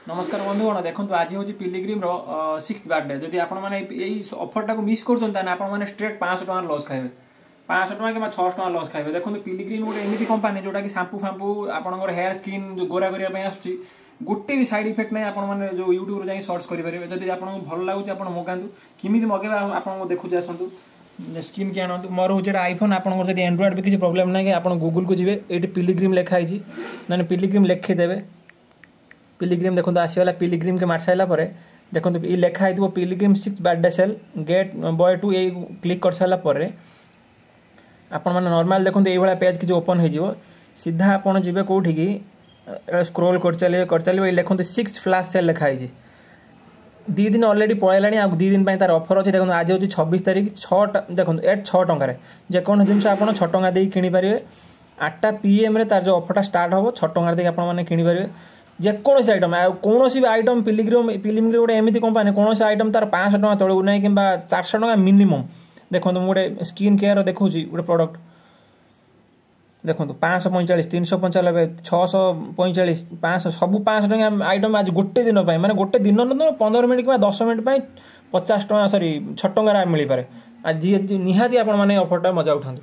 नमस्कार बंधुगण देखो आज हूँ पिलिग्रिम सिक्स बर्थडे जदि आपटा को मिस कर स्ट्रेट 500 टଙ୍କା लॉस खाइबे 500 टଙ୍କା कि 600 टଙ୍କା लॉस खाइबे। देखो पिलिग्रिम गोटे एमती कंपानी जोटा कि शैम्पू फैम्पू आपंकर हेयर स्किन जो गोरा करने आसूँ गोटे भी साइड इफेक्ट नहीं। आपने जो यूट्यूब जाए सर्च करेंगे जदि आपको भल लगुच आप मगातु किमी मगेबा आपको देखुचे आसतु स्किन की आणतु। मोर हूँ आईफोन आपको एंड्रॉइड भी किसी प्रोब्लेम ना कि आप गूगल को जी ये पिलिग्रिम लिखाई ना पिलिग्रिम लिखिदेवे। पिलिग्रिम देखो आसगला पिलिग्रिम के मार सारापर देखो ये लिखाई थो pilgrim six birthday sale get boy to ये क्लिक कर सारापर आपण मैंने नॉर्मल देखो ये पेज किसी ओपन हो सीधा आप जी कौटी की स्क्रोल कर चलिए ये लिखते सिक्स फ्लैश सेल लिखाई 2 दिन अलरेडी पलैलानी आ 2 दिन तार ऑफर अच्छे। देखो आज हूँ 26 तारीख 6 देखो 6 टकर जेकोसी जिन आप 6 टଙ୍କା दे किपारे 8टा PM रे तार जो ऑफरटा स्टार्ट हम 6 टଙ୍କା दे आपने जेकोसी आइटम कौन भी आइटम पिलिग्रिम गोटे एमती कंपानी कौन से आइटम तार 500 टଙ୍କା तौक ना कि 400 टଙ୍କା मिनिमम। देखो मुझे स्किन केयर देखा गोटे प्रोडक्ट देखो 545 395 645 500 सब 500 टଙ୍କା आइटम आज गोटे दिन माने गोटे दिन न 15 मिनट कि 10 मिनट 50 टଙ୍କା सॉरी 6 टଙ୍କା मिल पारे। आज निहाती आपण मैंने ऑफरटा मजा उठातु।